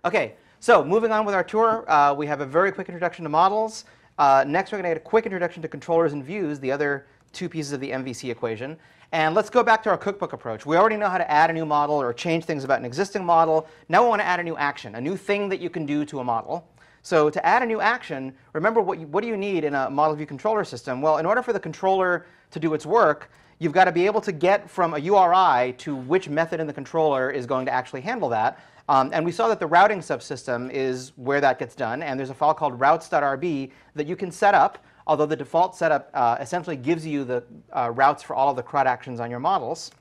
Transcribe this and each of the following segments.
Okay, so moving on with our tour, we have a very quick introduction to models. Next, we're going to get a quick introduction to controllers and views, the other two pieces of the MVC equation. And let's go back to our cookbook approach. We already know how to add a new model or change things about an existing model. Now we want to add a new action, a new thing that you can do to a model. So to add a new action, remember what do you need in a model view controller system? Well, in order for the controller to do its work, you've got to be able to get from a URI to which method in the controller is going to actually handle that. And we saw that the routing subsystem is where that gets done. And there's a file called routes.rb that you can set up, although the default setup essentially gives you the routes for all of the CRUD actions on your models.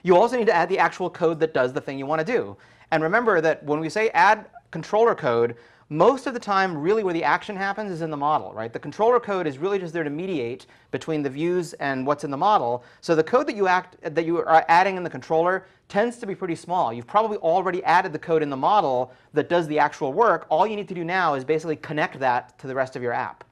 You also need to add the actual code that does the thing you want to do. And remember that when we say add controller code, most of the time, really where the action happens is in the model, right? The controller code is really just there to mediate between the views and what's in the model. So the code that you are adding in the controller tends to be pretty small. You've probably already added the code in the model that does the actual work. All you need to do now is basically connect that to the rest of your app.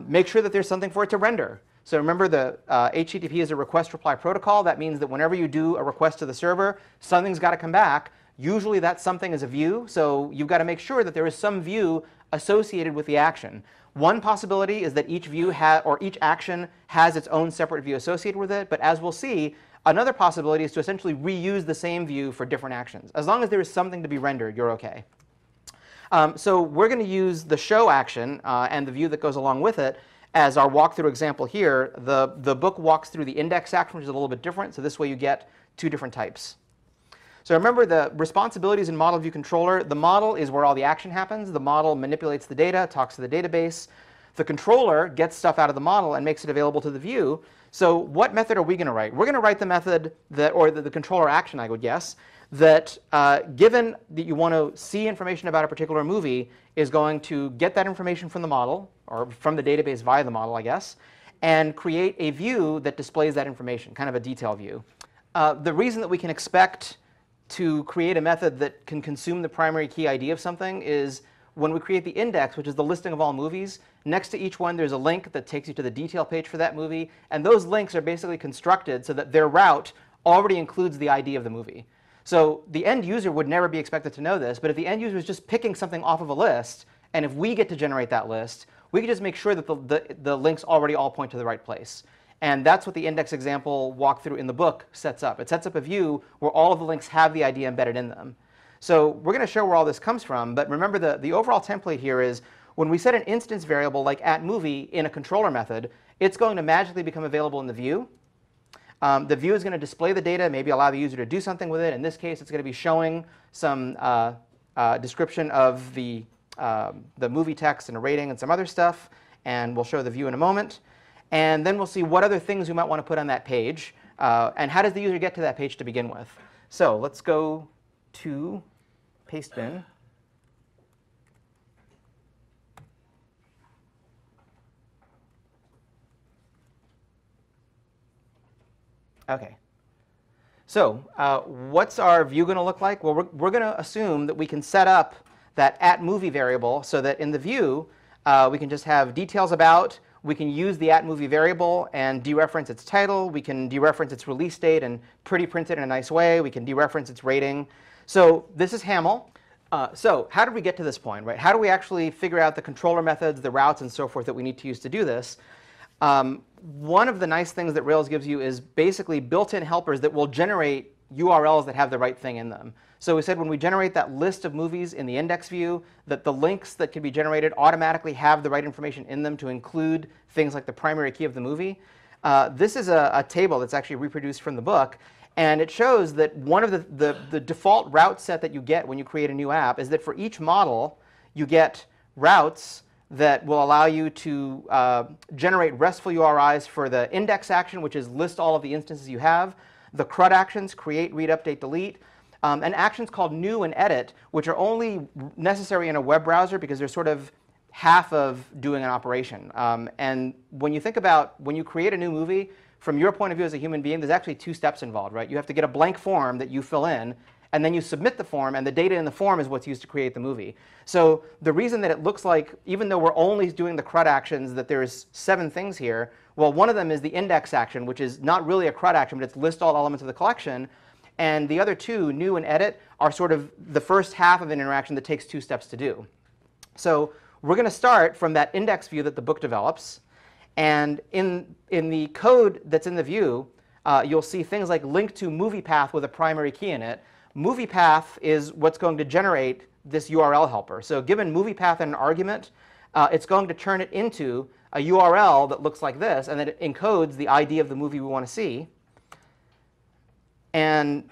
Make sure that there's something for it to render. So remember, the HTTP is a request-reply protocol. That means that whenever you do a request to the server, something's got to come back. Usually that something is a view, so you've got to make sure that there is some view associated with the action. One possibility is that each view or each action has its own separate view associated with it, but as we'll see, another possibility is to essentially reuse the same view for different actions. As long as there is something to be rendered, you're OK. So we're going to use the show action and the view that goes along with it as our walkthrough example here. The book walks through the index action, which is a little bit different, so this way you get two different types. So remember the responsibilities in model view controller. The model is where all the action happens. The model manipulates the data, talks to the database. The controller gets stuff out of the model and makes it available to the view. So what method are we going to write? We're going to write the method that, or the controller action, I would guess, that given that you want to see information about a particular movie, is going to get that information from the model, or from the database via the model, I guess, and create a view that displays that information, kind of a detail view. The reason that we can expect to create a method that can consume the primary key ID of something is when we create the index, which is the listing of all movies, next to each one there's a link that takes you to the detail page for that movie. And those links are basically constructed so that their route already includes the ID of the movie. So the end user would never be expected to know this, but if the end user is just picking something off of a list, and if we get to generate that list, we can just make sure that the links already all point to the right place. And that's what the index example walkthrough in the book sets up. It sets up a view where all of the links have the ID embedded in them. So we're going to show where all this comes from. But remember, the overall template here is when we set an instance variable like @movie in a controller method, it's going to magically become available in the view. The view is going to display the data, maybe allow the user to do something with it. In this case, it's going to be showing some description of the movie text and a rating and some other stuff. And we'll show the view in a moment. And then we'll see what other things we might want to put on that page. And how does the user get to that page to begin with? So let's go to paste bin. OK. So what's our view going to look like? Well, we're going to assume that we can set up that @movie variable so that in the view, we can just have details about. We can use the @movie variable and dereference its title. We can dereference its release date and pretty print it in a nice way. We can dereference its rating. So this is HAML. So how did we get to this point, right? How do we actually figure out the controller methods, the routes, and so forth that we need to use to do this? One of the nice things that Rails gives you is basically built-in helpers that will generate URLs that have the right thing in them. So we said when we generate that list of movies in the index view, that the links that can be generated automatically have the right information in them to include things like the primary key of the movie. This is a table that's actually reproduced from the book. And it shows that one of the default route set that you get when you create a new app is that for each model, you get routes that will allow you to generate RESTful URIs for the index action, which is list all of the instances you have, the CRUD actions, create, read, update, delete, and actions called new and edit, which are only necessary in a web browser because they're sort of half of doing an operation. And when you think about when you create a new movie, from your point of view as a human being, there's actually two steps involved, right? You have to get a blank form that you fill in, and then you submit the form, and the data in the form is what's used to create the movie. So the reason that it looks like, even though we're only doing the CRUD actions, that there's 7 things here, well, one of them is the index action, which is not really a CRUD action, but it's list all elements of the collection. And the other two, new and edit, are sort of the first half of an interaction that takes 2 steps to do. So we're going to start from that index view that the book develops. And in the code that's in the view, you'll see things like link to movie path with a primary key in it. Movie path is what's going to generate this URL helper. So given movie path and an argument, it's going to turn it into a URL that looks like this, and then it encodes the ID of the movie we want to see. And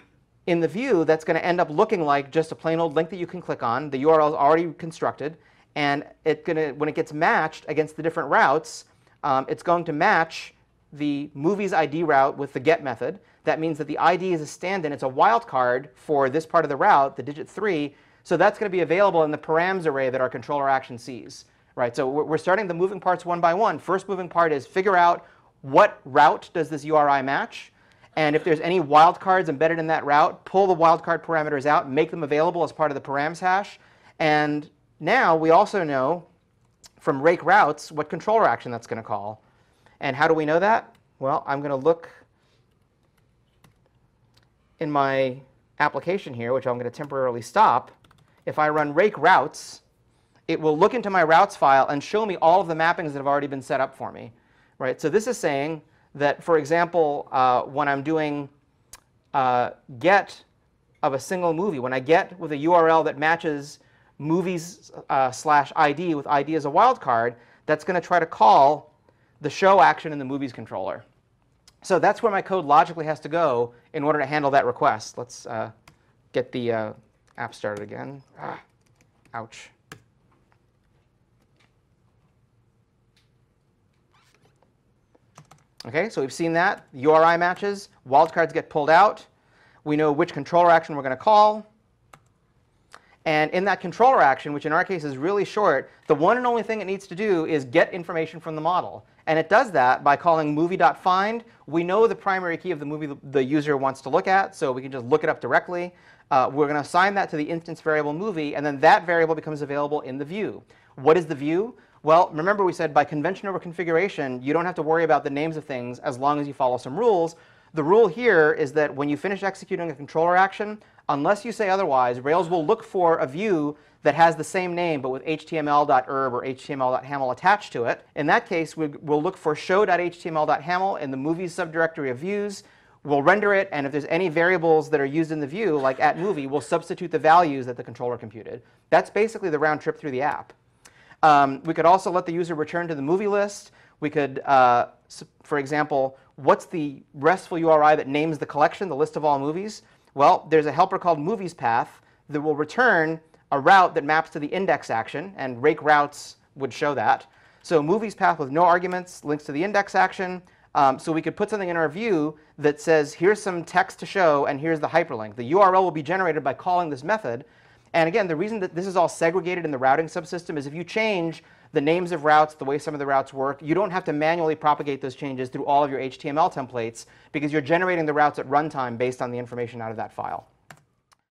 in the view, that's going to end up looking like just a plain old link that you can click on. The URL is already constructed. And when it gets matched against the different routes, it's going to match the movie's ID route with the get method. That means that the ID is a stand-in. It's a wildcard for this part of the route, the digit 3. So that's going to be available in the params array that our controller action sees. Right? So we're starting the moving parts one by one. First moving part is figure out what route does this URI match. And if there's any wildcards embedded in that route, pull the wildcard parameters out, make them available as part of the params hash. And now we also know from rake routes what controller action that's going to call. And how do we know that? Well, I'm going to look in my application here, which I'm going to temporarily stop. If I run rake routes, it will look into my routes file and show me all of the mappings that have already been set up for me. Right? So this is saying that, for example, when I'm doing get of a single movie, when I get with a URL that matches movies / ID with ID as a wildcard, that's going to try to call the show action in the movies controller. So that's where my code logically has to go in order to handle that request. Let's get the app started again. Ouch. Okay, so we've seen that. URI matches. Wildcards get pulled out. We know which controller action we're going to call. And in that controller action, which in our case is really short, the one and only thing it needs to do is get information from the model. And it does that by calling movie.find. We know the primary key of the movie the user wants to look at, so we can just look it up directly. We're going to assign that to the instance variable movie, and then that variable becomes available in the view. What is the view? Well, remember we said by convention over configuration, you don't have to worry about the names of things as long as you follow some rules. The rule here is that when you finish executing a controller action, unless you say otherwise, Rails will look for a view that has the same name but with html.erb or html.haml attached to it. In that case, we'll look for show.html.haml in the movies subdirectory of views. We'll render it, and if there's any variables that are used in the view, like @movie, we'll substitute the values that the controller computed. That's basically the round trip through the app. We could also let the user return to the movie list. We could, for example, what's the RESTful URI that names the collection, the list of all movies? Well, there's a helper called movies path that will return a route that maps to the index action, and rake routes would show that. So movies path with no arguments links to the index action. So we could put something in our view that says, here's some text to show, and here's the hyperlink. The URL will be generated by calling this method. And again, the reason that this is all segregated in the routing subsystem is if you change the names of routes, the way some of the routes work, you don't have to manually propagate those changes through all of your HTML templates because you're generating the routes at runtime based on the information out of that file.